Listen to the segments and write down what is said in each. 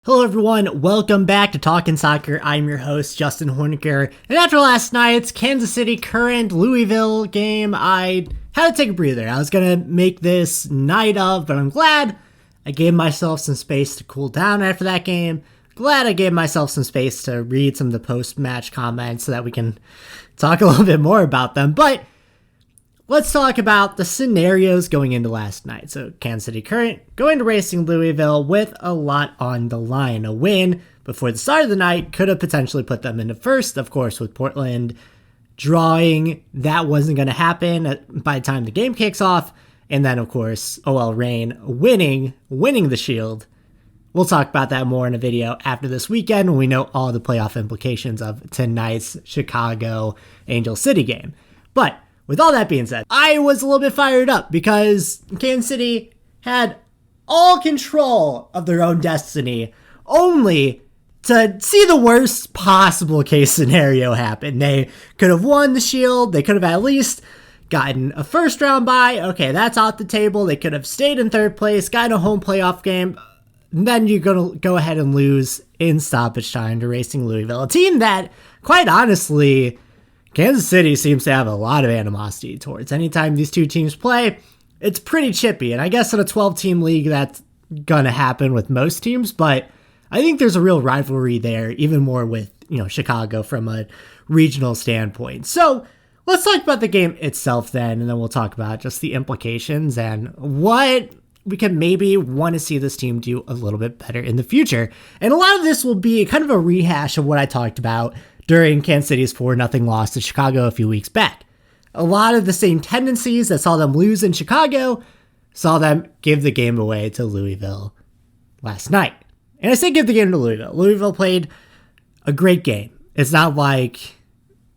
Hello everyone, welcome back to Talkin' Soccer. I'm your host, Justin Horniker. And after last night's Kansas City Current Louisville game, I had to take a breather. I was going to make this night of, but I'm glad I gave myself some space to cool down after that game. Glad I gave myself some space to read some of the post-match comments so that we can talk a little bit more about them. But let's talk about the scenarios going into last night. So Kansas City Current going to Racing Louisville with a lot on the line. A win before the start of the night could have potentially put them into first. Of course, with Portland drawing, that wasn't going to happen by the time the game kicks off. And then, of course, OL Reign winning the Shield. We'll talk about that more in a video after this weekend when we know all the playoff implications of tonight's Chicago Angel City game. But with all that being said, I was a little bit fired up because Kansas City had all control of their own destiny, only to see the worst possible case scenario happen. They could have won the Shield. They could have at least gotten a first round bye. Okay, that's off the table. They could have stayed in third place, gotten a home playoff game. And then you're going to go ahead and lose in stoppage time to Racing Louisville, a team that, quite honestly, Kansas City seems to have a lot of animosity towards. Anytime these two teams play, it's pretty chippy. And I guess in a 12-team league, that's going to happen with most teams. But I think there's a real rivalry there, even more with, Chicago from a regional standpoint. So let's talk about the game itself then, and then we'll talk about just the implications and what we can maybe want to see this team do a little bit better in the future. And a lot of this will be kind of a rehash of what I talked about during Kansas City's 4-0 loss to Chicago a few weeks back. A lot of the same tendencies that saw them lose in Chicago saw them give the game away to Louisville last night. And I say give the game to Louisville. Louisville played a great game. It's not like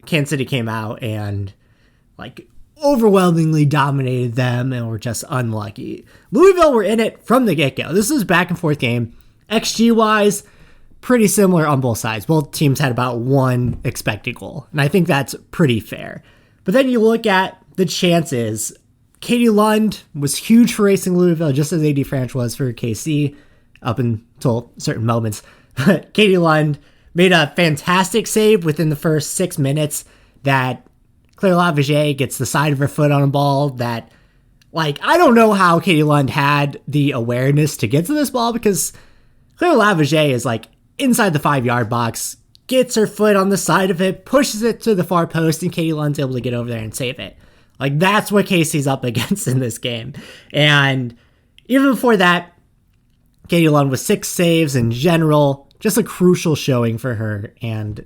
Kansas City came out and overwhelmingly dominated them and were just unlucky. Louisville were in it from the get-go. This is a back-and-forth game. XG-wise, pretty similar on both sides. Both teams had about one expected goal, and I think that's pretty fair. But then you look at the chances. Katie Lund was huge for Racing Louisville, just as AD Franch was for KC up until certain moments. Katie Lund made a fantastic save within the first 6 minutes that Claire Lavage gets the side of her foot on a ball that, I don't know how Katie Lund had the awareness to get to this ball, because Claire Lavage is inside the 5-yard box, gets her foot on the side of it, pushes it to the far post, and Katie Lund's able to get over there and save it. That's what Casey's up against in this game. And even before that, Katie Lund with 6 saves in general, just a crucial showing for her, and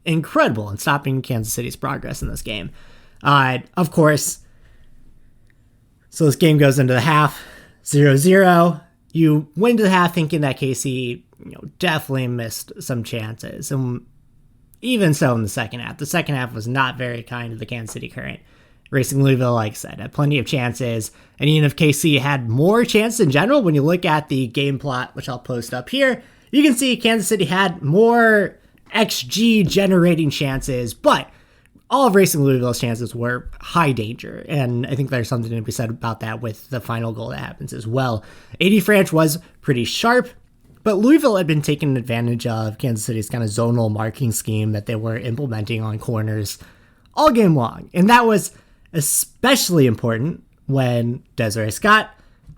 incredible in stopping Kansas City's progress in this game. Of course, so this game goes into the half, 0-0. You went into the half thinking that KC, definitely missed some chances. And even so in the second half. The second half was not very kind to the Kansas City Current. Racing Louisville, like I said, had plenty of chances. And even if KC had more chances in general, when you look at the game plot, which I'll post up here, you can see Kansas City had more XG generating chances, but all of Racing Louisville's chances were high danger, and I think there's something to be said about that with the final goal that happens as well. AD Franch was pretty sharp, but Louisville had been taking advantage of Kansas City's kind of zonal marking scheme that they were implementing on corners all game long, and that was especially important when Desiree Scott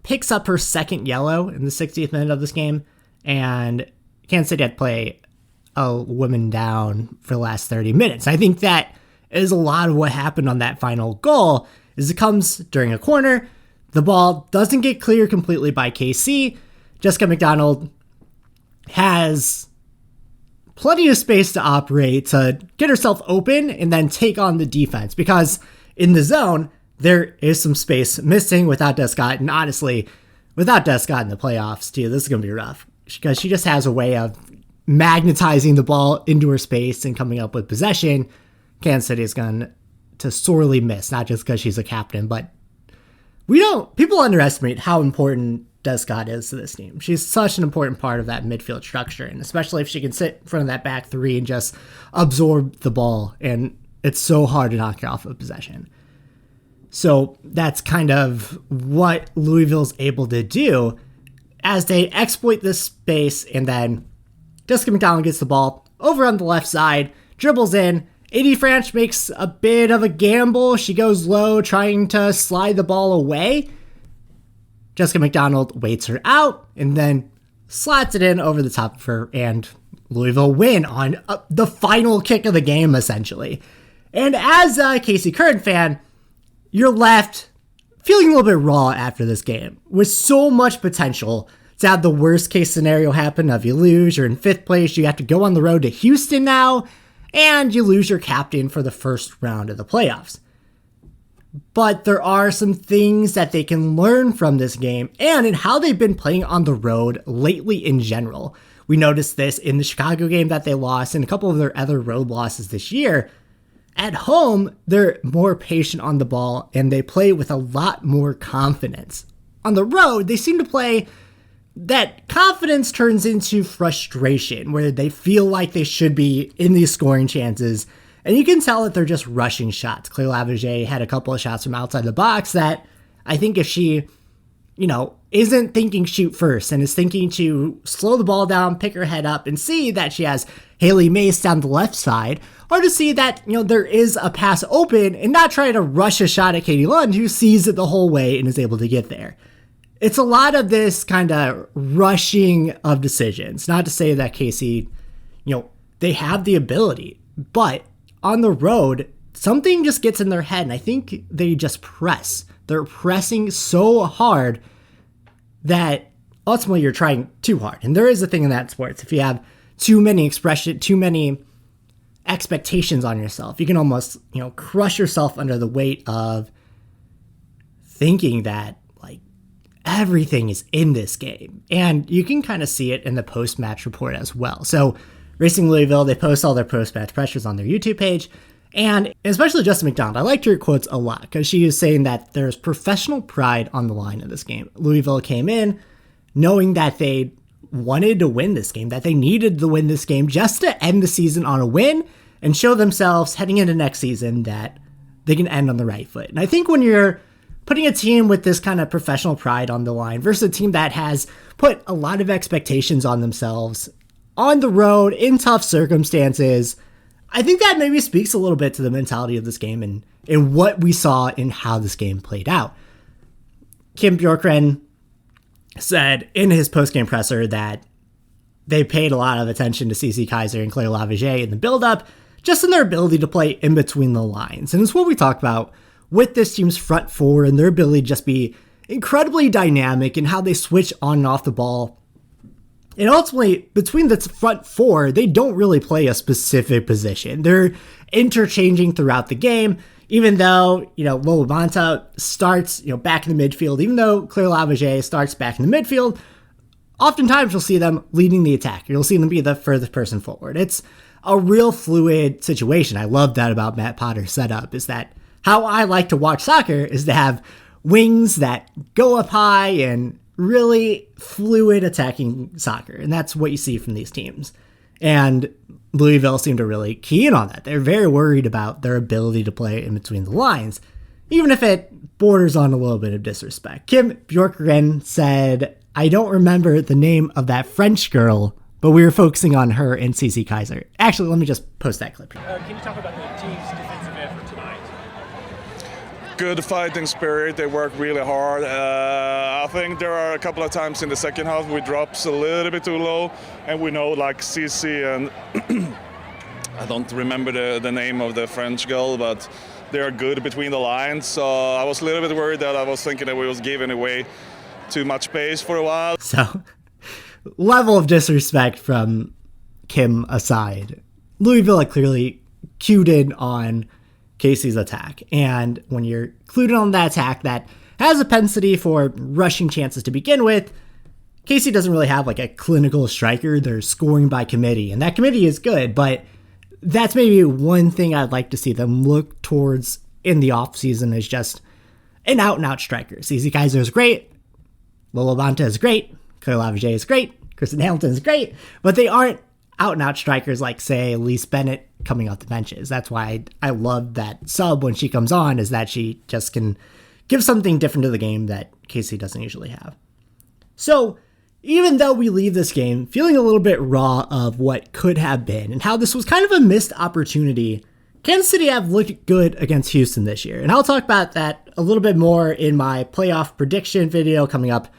picks up her second yellow in the 60th minute of this game, and Kansas City had to play a woman down for the last 30 minutes. I think that is a lot of what happened on that final goal, is it comes during a corner, the ball doesn't get cleared completely by KC, Jessica McDonald has plenty of space to operate, to get herself open and then take on the defense, because in the zone, there is some space missing without Des Scott, and honestly, without Des Scott in the playoffs too, this is going to be rough, because she just has a way of magnetizing the ball into her space and coming up with possession. Kansas City is going to sorely miss, not just because she's a captain, but people underestimate how important Des Scott is to this team. She's such an important part of that midfield structure, and especially if she can sit in front of that back three and just absorb the ball, and it's so hard to knock her off of possession. So that's kind of what Louisville's able to do. as they exploit this space, and then Jessica McDonald gets the ball over on the left side, dribbles in. AD Franch makes a bit of a gamble. She goes low, trying to slide the ball away. Jessica McDonald waits her out and then slots it in over the top of her, and Louisville win on the final kick of the game, essentially. And as a Casey Curran fan, you're left feeling a little bit raw after this game, with so much potential to have the worst case scenario happen of you lose, you're in 5th place, you have to go on the road to Houston now, and you lose your captain for the first round of the playoffs. But there are some things that they can learn from this game and in how they've been playing on the road lately in general. We noticed this in the Chicago game that they lost and a couple of their other road losses this year. At home, they're more patient on the ball and they play with a lot more confidence. On the road, they seem to play that confidence turns into frustration, where they feel like they should be in these scoring chances. And you can tell that they're just rushing shots. Claire Lavage had a couple of shots from outside the box that I think if she, isn't thinking shoot first and is thinking to slow the ball down, pick her head up, and see that she has Haley Mace down the left side, or to see that, there is a pass open and not try to rush a shot at Katie Lund, who sees it the whole way and is able to get there. It's a lot of this kind of rushing of decisions. Not to say that Casey, they have the ability, but on the road, something just gets in their head, and I think they just press. They're pressing so hard that ultimately you're trying too hard. And there is a thing in that sports. If you have too many expectations on yourself, you can almost, crush yourself under the weight of thinking that everything is in this game. And you can kind of see it in the post-match report as well. So Racing Louisville, they post all their post-match pressures on their YouTube page. And especially Jessica McDonald, I liked her quotes a lot because she is saying that there's professional pride on the line in this game. Louisville came in knowing that they wanted to win this game, that they needed to win this game just to end the season on a win and show themselves heading into next season that they can end on the right foot. And I think when you're putting a team with this kind of professional pride on the line versus a team that has put a lot of expectations on themselves on the road in tough circumstances, I think that maybe speaks a little bit to the mentality of this game and what we saw in how this game played out. Kim Bjorkgren said in his post-game presser that they paid a lot of attention to CeCe Kaiser and Claire Lavage in the build-up, just in their ability to play in between the lines. And it's what we talked about with this team's front four and their ability to just be incredibly dynamic in how they switch on and off the ball. And ultimately, between the front four, they don't really play a specific position. They're interchanging throughout the game, even though, Lola Bonta starts, back in the midfield, even though Claire Lavage starts back in the midfield, oftentimes you'll see them leading the attack. You'll see them be the furthest person forward. It's a real fluid situation. I love that about Matt Potter's setup, is that how I like to watch soccer is to have wings that go up high and really fluid attacking soccer. And that's what you see from these teams. And Louisville seemed to really key in on that. They're very worried about their ability to play in between the lines, even if it borders on a little bit of disrespect. Kim Bjorkgren said, "I don't remember the name of that French girl, but we were focusing on her and CeCe Kaiser." Actually, let me just post that clip here. Can you talk about the team's defensive effort tonight? Good fighting spirit. They work really hard. I think there are a couple of times in the second half we dropped a little bit too low, and we know CeCe and I don't remember the name of the French girl, but they are good between the lines. So I was a little bit worried that I was thinking that we was giving away too much space for a while. So, level of disrespect from Kim aside, Louisville clearly cued in on Casey's attack. And when you're clued in on that attack that has a propensity for rushing chances to begin with, Casey doesn't really have a clinical striker. They're scoring by committee, and that committee is good, but that's maybe one thing I'd like to see them look towards in the offseason is just an out-and-out striker. CeCe Kaiser is great. Lola Bonta is great. Claire Lavage is great. Kristen Hamilton is great. But they aren't out-and-out strikers like, say, Elise Bennett coming off the benches. That's why I love that sub when she comes on, is that she just can give something different to the game that Casey doesn't usually have. So Even though we leave this game feeling a little bit raw of what could have been and how this was kind of a missed opportunity, Kansas City have looked good against Houston this year. And I'll talk about that a little bit more in my playoff prediction video coming up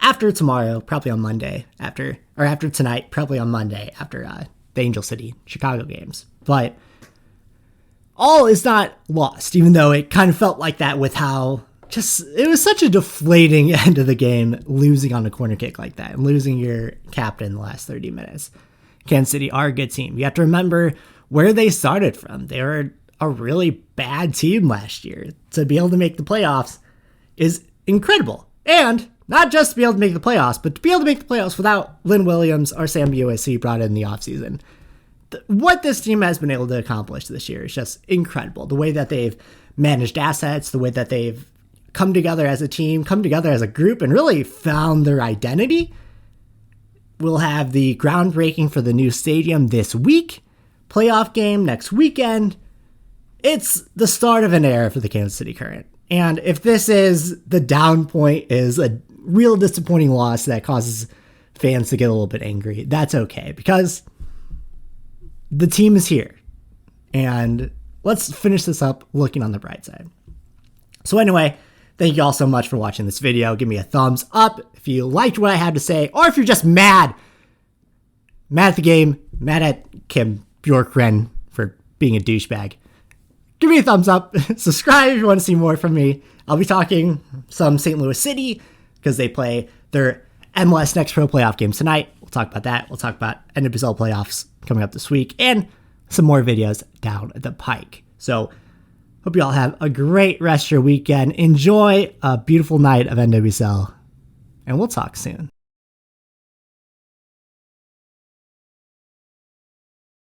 after tomorrow, probably on Monday, after tonight, probably on Monday, after the Angel City Chicago games. But all is not lost, even though it kind of felt like that with how it was such a deflating end of the game, losing on a corner kick like that and losing your captain in the last 30 minutes. Kansas City are a good team. You have to remember where they started from. They were a really bad team last year. To be able to make the playoffs is incredible. And not just to be able to make the playoffs, but to be able to make the playoffs without Lynn Williams or Sam Buessi brought in the offseason. What this team has been able to accomplish this year is just incredible. The way that they've managed assets, the way that they've come together as a team, come together as a group, and really found their identity. We'll have the groundbreaking for the new stadium this week, playoff game next weekend. It's the start of an era for the Kansas City Current. And if this is the down point, is a real disappointing loss that causes fans to get a little bit angry, that's okay, because the team is here. And let's finish this up looking on the bright side. So anyway, thank you all so much for watching this video. Give me a thumbs up if you liked what I had to say, or if you're just mad at the game, mad at Kim Bjorkgren for being a douchebag. Give me a thumbs up. Subscribe if you want to see more from me. I'll be talking some St. Louis City because they play their MLS Next Pro playoff game tonight. We'll talk about that. We'll talk about NWSL playoffs coming up this week and some more videos down the pike. So hope you all have a great rest of your weekend. Enjoy a beautiful night of NWSL, and we'll talk soon.